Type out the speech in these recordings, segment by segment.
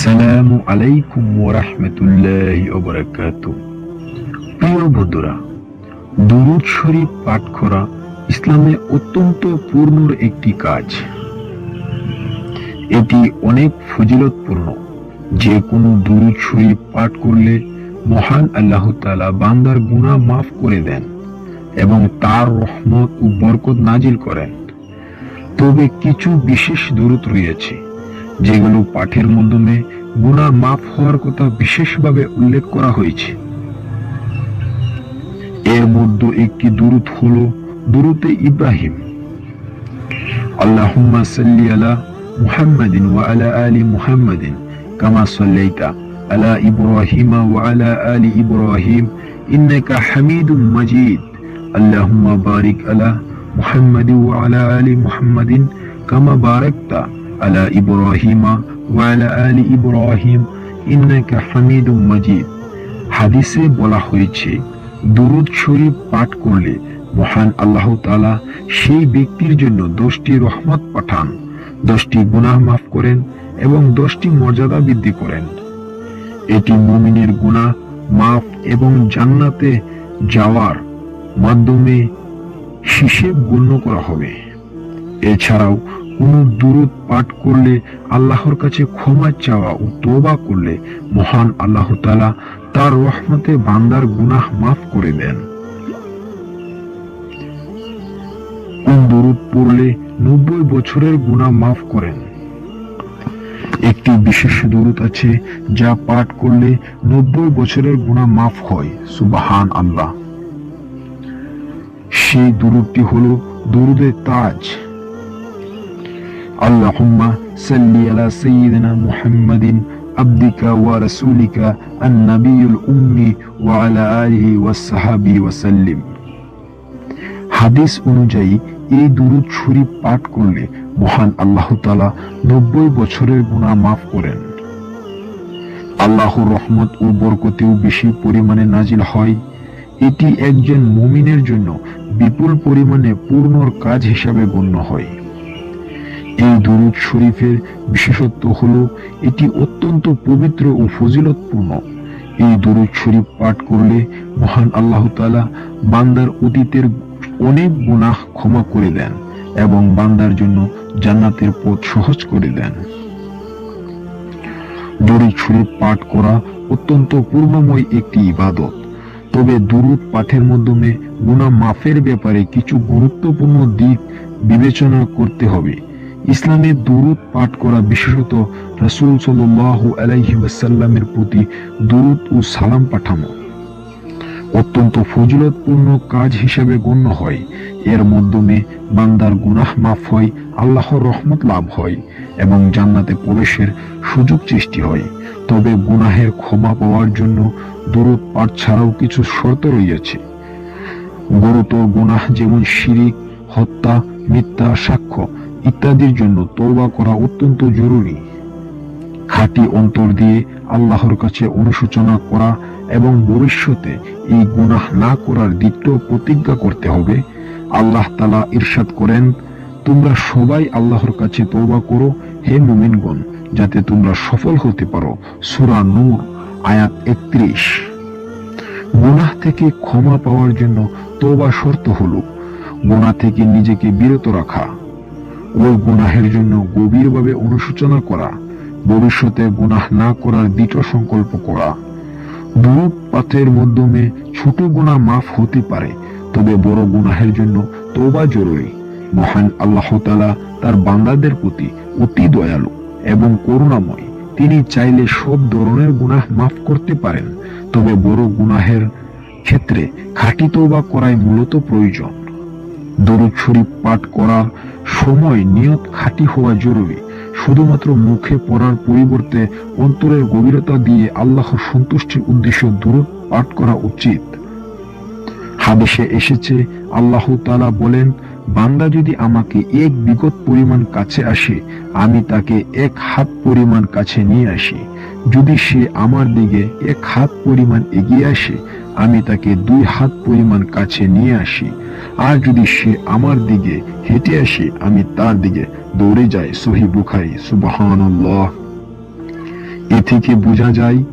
আসসালামু আলাইকুম ওয়া রাহমাতুল্লাহি ওয়া বারাকাতুহু। প্রিয় বন্ধুরা, দুরূদ শরীফ পাঠ করা ইসলামে অত্যন্ত পূর্ণর একটি কাজ। এটি অনেক ফজিলতপূর্ণ। যে কোনো দুরূদ শরীফ পাঠ করলে মহান আল্লাহ তাআলা বান্দার গুনাহ মাফ করে দেন এবং তার রহমত ও বরকত নাজিল করেন। তবে কিছু বিশেষ দুরূদ রয়েছে যেগুলো পাঠের মাধ্যমে গুনাহ মাফ হওয়ার কথা বিশেষভাবে উল্লেখ করা হয়েছে। এর মধ্যে একটি দুরূদ হলো দুরূদে ইব্রাহিম। আল্লাহুম্মা সাল্লি আলা মুহাম্মাদিন ওয়া আলা আলি মুহাম্মাদিন কামা সাল্লাইতা আলা ইব্রাহিম ওয়া আলা আলি ইব্রাহিম ইন্নাকা হামিদুম মাজিদ। আল্লাহুম্মা বারিক আলা মুহাম্মাদিন ওয়া আলা আলি মুহাম্মাদিন কামা বারাকতা আলা ইব্রাহিম ওয়া আলা আলি ইব্রাহিম ইন্নাকা হামিদুম মাজিদ। হাদিসে বলা হয়েছে, দুরূদ শরীফ পাঠ করলে মহান আল্লাহ তাআলা সেই ব্যক্তির জন্য 10টি রহমত পাঠান, 10টি গুনাহ মাফ করেন এবং 10টি মর্যাদা বৃদ্ধি করেন। এটি মুমিনের গুনাহ মাফ এবং জান্নাতে যাওয়ার মাধ্যমে হিসেব গণ্য করা হবে। এছাড়াও কোন দুরূদ পাঠ করলে আল্লাহর কাছে ক্ষমা চাওয়া ও তওবা করলে মহান আল্লাহ তাআলা তার রহমতে বান্দার গুনাহ মাফ করে দেন। কোন দুরূদ পড়লে 90 বছরের গুনাহ মাফ করেন। একটি বিশেষ দুরূদ আছে যা পাঠ করলে 90 বছরের গুনাহ মাফ হয়। সুবহান আল্লাহ। সেই দুরূদটি হলো দুরূদে তাজ। আল্লাহুম্মা সাল্লি আলা সাইয়্যিদিনা মুহাম্মাদিন আবদিকা ওয়া রাসূলিকা আন-নাবিয়্যুল উম্মি ওয়া আলা আলিহি ওয়া সাহবিহি ওয়া সাল্লিম। হাদিস অনুযায়ী এই দুরূদ শরীফ পাঠ করলে মহান আল্লাহ তাআলা 90 বছরের গুনাহ মাফ করেন। আল্লাহর রহমত ও বরকতেও বেশি পরিমাণে নাজিল হয়। এটি একজন মুমিনের জন্য বিপুল পরিমাণে পূর্ণর কাজ হিসাবে গণ্য হয়। এই দুরূদ শরীফের বিশেষত্ব হলো এটি অত্যন্ত পবিত্র ও ফজিলতপূর্ণ। এই দুরূদ শরীফ পাঠ করলে মহান আল্লাহ তাআলা বান্দার অতীতের অনেক গুনাহ ক্ষমা করে দেন এবং বান্দার জন্য জান্নাতের পথ সহজ করে দেন। দুরূদ শরীফ পাঠ করা অত্যন্ত পূর্ণময় একটি ইবাদত। তবে দুরূদ পাঠের মাধ্যমে গুনাহ মাফের ব্যাপারে কিছু গুরুত্বপূর্ণ দিক বিবেচনা করতে হবে। ইসলামে দুরূদ পাঠ করা বিশেষত রাসূল সাল্লাল্লাহু আলাইহি ওয়াসাল্লামের প্রতি দুরূদ ও সালাম পাঠানো অত্যন্ত ফজিলতপূর্ণ কাজ হিসেবে গণ্য হয়। এর মাধ্যমে বান্দার গুনাহ মাফ হয়, আল্লাহর রহমত লাভ হয় এবং জান্নাতে প্রবেশের সুযোগ সৃষ্টি হয়। তবে গুনাহের ক্ষমা পাওয়ার জন্য দুরূদ পাঠ ছাড়াও কিছু শর্ত রয়েছে। গুরুতর গুনাহ যেমন শিরিক, হত্যা, মিথ্যা সাক্ষ্য ইত্যাদির জন্য তওবা করা অত্যন্ত জরুরি। খাঁটি অন্তর দিয়ে আল্লাহর কাছে অনুশোচনা করা এবং ভবিষ্যতে এই গুনাহ না করার দৃঢ় প্রতিজ্ঞা করতে হবে। আল্লাহ তাআলা ইরশাদ করেন, তোমরা সবাই আল্লাহর কাছে তওবা করো হে মুমিনগণ, যাতে তোমরা সফল হতে পারো। সূরা নূর আয়াত 31। গুনাহ থেকে ক্ষমা পাওয়ার জন্য তওবা শর্ত হলো গুনাহ থেকে নিজেকে বিরত রাখা, ওই গুনাহের জন্য গভীরভাবে অনুশোচনা করা, ভবিষ্যতে গুনাহ না করার দৃঢ় সংকল্প করা। দুরূদ পাঠের মাধ্যমে ছোট গুনাহ মাফ হতে পারে, তবে বড় গুনাহের জন্য তওবা জরুরি। মহান আল্লাহ তাআলা তার বান্দাদের প্রতি অতি দয়ালু এবং করুণাময়। তিনি চাইলে সব ধরনের গুনাহ মাফ করতে পারেন, তবে বড় গুনাহের ক্ষেত্রে খাঁটি তওবা করাই মূলত প্রয়োজন। দুরূদ শরীফ পাঠ করার সময় নিয়ত খাঁটি হওয়া জরুরি। শুধুমাত্র মুখে পড়ার পরিবর্তে অন্তরের গভীরতা দিয়ে আল্লাহর সন্তুষ্টির উদ্দেশ্যে দুরূদ পাঠ করা উচিত। হাদিসে এসেছে, আল্লাহ তাআলা বলেন, বান্দা যদি আমাকে 1 বিঘত পরিমাণ কাছে আসে, আমি তাকে 1 হাত পরিমাণ কাছে নিয়ে আসি। যদি সে আমার দিকে 1 হাত পরিমাণ এগিয়ে আসে, আমি তাকে 2 হাত পরিমাণ কাছে নিয়ে আসি। আর যদি সে আমার দিকে হেঁটে আসে, আমি তার দিকে দৌড়ে যাই। সহিহ বুখারী। সুবহানাল্লাহ। এ থেকে বোঝা যায়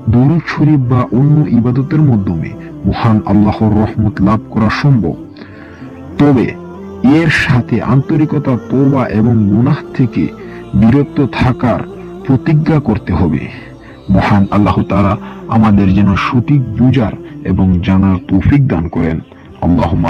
দরুদ শরীফ বা অন্য ইবাদতের মাধ্যমে মহান আল্লাহর রহমত লাভ করা সম্ভব, তবে এর সাথে আন্তরিকতা, তওবা এবং গুনাহ থেকে বিরত থাকার প্রতিজ্ঞা করতে হবে। মহান আল্লাহ তাআলা আমাদের যেন সঠিক বুঝার এবং জানার তৌফিক দান করেন। আল্লাহুম্মা